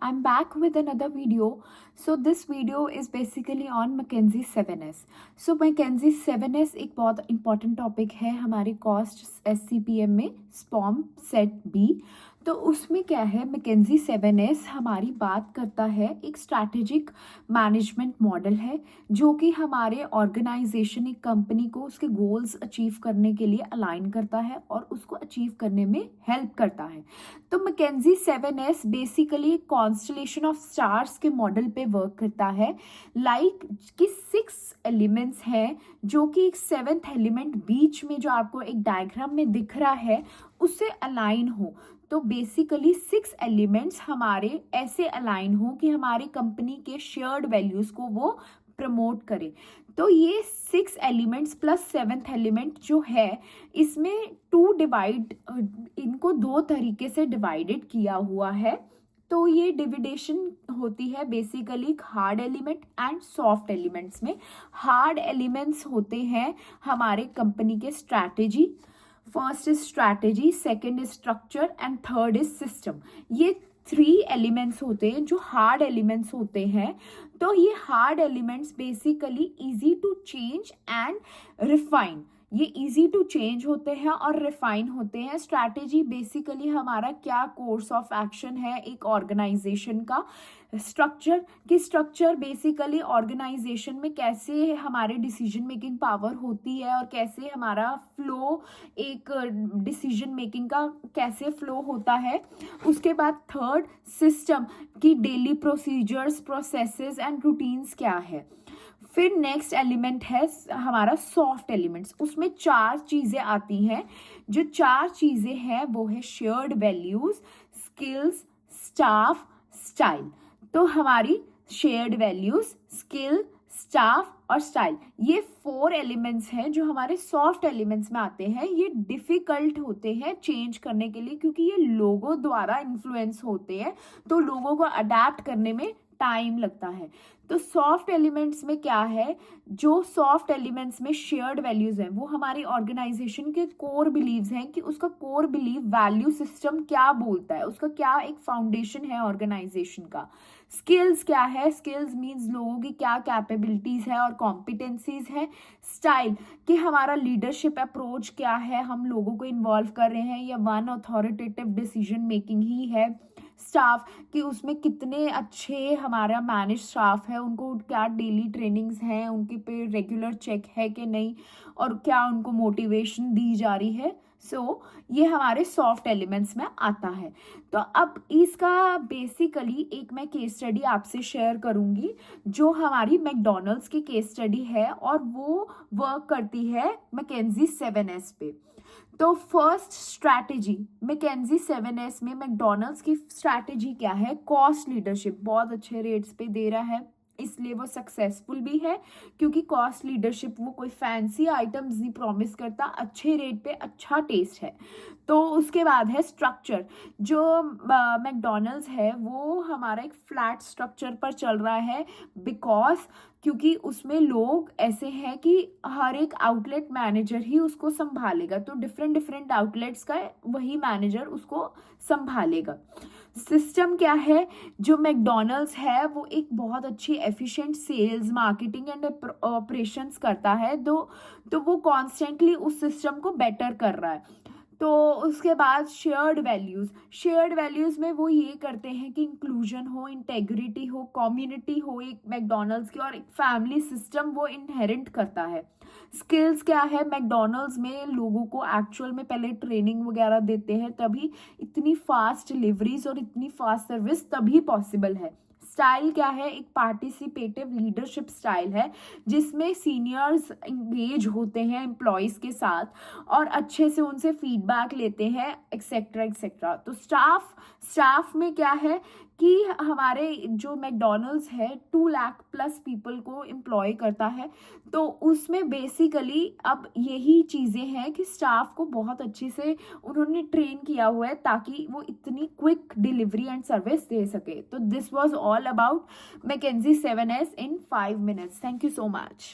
I'm back with another video. So this video is basically on McKinsey 7S. So McKinsey 7S एक बहुत important topic है हमारे cost SCPM में SPOM Set B. तो उसमें क्या है, McKinsey 7S हमारी बात करता है, एक स्ट्रैटेजिक मैनेजमेंट मॉडल है जो कि हमारे ऑर्गेनाइजेशन, एक कंपनी को उसके गोल्स अचीव करने के लिए अलाइन करता है और उसको अचीव करने में हेल्प करता है. तो McKinsey 7S basically constellation of stars के मॉडल पे वर्क करता है. लाइक कि 6 एलिमेंट्स हैं जो कि एक 7th एलिमेंट बीच में जो आपको एक डायग्राम में दिख रहा है उससे अलाइन हो. तो बेसिकली 6 एलिमेंट्स हमारे ऐसे अलाइन हो कि हमारी कंपनी के शेयर्ड वैल्यूज को वो प्रमोट करे. तो ये 6 एलिमेंट्स प्लस 7th एलिमेंट जो है इसमें इनको 2 तरीके से डिवाइडेड किया हुआ है. तो ये डिविडेशन होती है basically hard element and soft elements में. हार्ड एलिमेंट्स होते हैं हमारे कंपनी के strategy. First is strategy, second is structure and third is system. ये 3 एलिमेंट्स होते हैं जो हार्ड एलिमेंट्स होते हैं. तो ये hard elements basically easy to change and refine. ये इजी टू चेंज होते हैं और रिफाइन होते हैं. स्ट्रैटेजी बेसिकली हमारा क्या कोर्स ऑफ एक्शन है एक ऑर्गेनाइजेशन का. स्ट्रक्चर बेसिकली ऑर्गेनाइजेशन में कैसे हमारे डिसीजन मेकिंग पावर होती है और कैसे हमारा फ्लो, एक डिसीजन मेकिंग का कैसे फ्लो होता है. उसके बाद थर्ड सिस्टम की daily procedures, processes and routines क्या है. फिर नेक्स्ट एलिमेंट है हमारा सॉफ्ट एलिमेंट्स. उसमें 4 चीज़ें आती हैं. जो 4 चीज़ें हैं वो है shared values, skills, staff, style. तो हमारी शेयर्ड वैल्यूज, स्किल, स्टाफ और स्टाइल, ये 4 एलिमेंट्स हैं जो हमारे सॉफ्ट एलिमेंट्स में आते हैं. ये डिफिकल्ट होते हैं चेंज करने के लिए क्योंकि ये लोगों द्वारा इन्फ्लुएंस होते हैं. तो लोगों को अडेप्ट करने में टाइम लगता है. तो सॉफ्ट एलिमेंट्स में क्या है, जो सॉफ्ट एलिमेंट्स में शेयर्ड वैल्यूज हैं वो हमारी ऑर्गेनाइजेशन के कोर बिलीव्स हैं कि उसका कोर बिलीव वैल्यू सिस्टम क्या बोलता है, उसका क्या एक फाउंडेशन है ऑर्गेनाइजेशन का. स्किल्स क्या है, स्किल्स मीन्स लोगों की क्या कैपेबिलिटीज है और कॉम्पिटेंसीज है. स्टाइल कि हमारा लीडरशिप अप्रोच क्या है, हम लोगों को इन्वॉल्व कर रहे हैं या वन अथॉरिटेटिव डिसीजन मेकिंग ही है. स्टाफ कि उसमें कितने अच्छे हमारा मैनेज स्टाफ है, उनको क्या डेली ट्रेनिंग्स हैं, उनके पे रेगुलर चेक है कि नहीं और क्या उनको मोटिवेशन दी जा रही है. ये हमारे सॉफ्ट एलिमेंट्स में आता है. तो अब इसका बेसिकली एक मैं केस स्टडी आपसे शेयर करूंगी जो हमारी मैकडॉनल्ड्स की केस स्टडी है और वो वर्क करती है McKinsey 7S पे. तो फर्स्ट स्ट्रैटेजी McKinsey 7S में मैकडॉनल्ड्स की स्ट्रैटेजी क्या है, कॉस्ट लीडरशिप. बहुत अच्छे रेट्स पे दे रहा है इसलिए वो सक्सेसफुल भी है क्योंकि कॉस्ट लीडरशिप, वो कोई फैंसी आइटम्स नहीं प्रॉमिस करता, अच्छे रेट पे अच्छा टेस्ट है. तो उसके बाद है स्ट्रक्चर. जो मैकडॉनल्ड्स है वो हमारा एक फ्लैट स्ट्रक्चर पर चल रहा है बिकॉज क्योंकि उसमें लोग ऐसे हैं कि हर एक आउटलेट मैनेजर ही उसको संभालेगा. तो डिफरेंट आउटलेट्स का वही मैनेजर उसको संभालेगा. सिस्टम क्या है, जो मैकडॉनल्ड्स है वो एक बहुत अच्छी efficient sales, marketing and operations करता है. तो वो कॉन्स्टेंटली उस सिस्टम को बेटर कर रहा है. तो उसके बाद शेयर्ड वैल्यूज में वो ये करते हैं कि इंक्लूजन हो, इंटेग्रिटी हो, कम्युनिटी हो एक मैकडॉनल्ड्स की, और एक फैमिली सिस्टम वो इनहेरेंट करता है. स्किल्स क्या है, मैकडॉनल्ड्स में लोगों को एक्चुअल में पहले ट्रेनिंग वगैरह देते हैं तभी इतनी फास्ट डिलीवरीज और इतनी फास्ट सर्विस तभी पॉसिबल है. स्टाइल क्या है, एक पार्टिसिपेटिव लीडरशिप स्टाइल है जिसमें सीनियर्स इंगेज होते हैं एम्प्लॉयज़ के साथ और अच्छे से उनसे फीडबैक लेते हैं एक्सेट्रा एक्सेट्रा. तो स्टाफ में क्या है कि हमारे जो मैकडॉनल्ड्स है 2 लाख प्लस पीपल को एम्प्लॉय करता है. तो उसमें बेसिकली अब यही चीज़ें हैं कि स्टाफ को बहुत अच्छे से उन्होंने ट्रेन किया हुआ है ताकि वो इतनी क्विक डिलीवरी एंड सर्विस दे सके. तो this was all about McKinsey 7S in 5 minutes. Thank you so much.